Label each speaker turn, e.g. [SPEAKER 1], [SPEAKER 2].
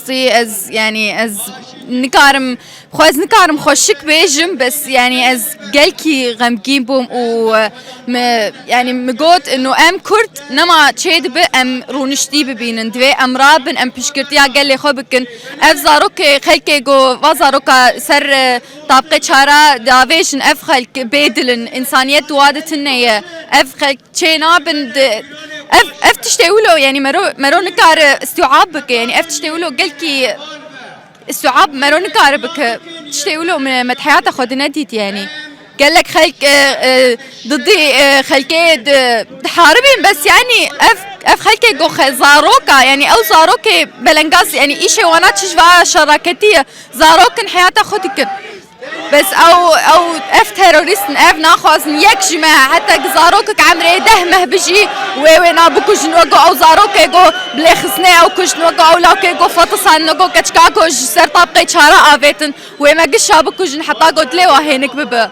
[SPEAKER 1] راسي از يعني از نكارم خواز نكارم خوشك بيجم بس يعني از قلكي غمقين بوم و يعني مقود انه ام كرد نما تشيد بي ام رونشتي ببينن دوي ام رابن ام بشكرتيا قال لي خوبكن اف زاروك خلكي جو وزاروكا سر طابقة شارع دافيشن اف خلك بيدلن انسانيت وادتن اف خلك تشينا بند اف تشتيولو يعني مرو نكار استيعابك يعني اف تشتيولو قلكي استيعاب مرو نكار بك تشتيولو من حياته خد نديت يعني قال لك خلك ضدي خلكي تحاربين بس يعني اف خلكي جو زاروكا يعني او زاروكي بلنقاس يعني ايشي وانا تشفى شراكتيه زاروكن حياته خدك بس او اف تيروريست اف ناخذ يك جماعه حتى زاروك عمري دهمه بجي وين بكوج نوغو او زاروك جو بلخسني او كوج نوغو او لاكي جو فطسان نوغو كتشكاكو سر طابقي شارع افيتن وما قش بكوج حتى قلت لي وهينك ببا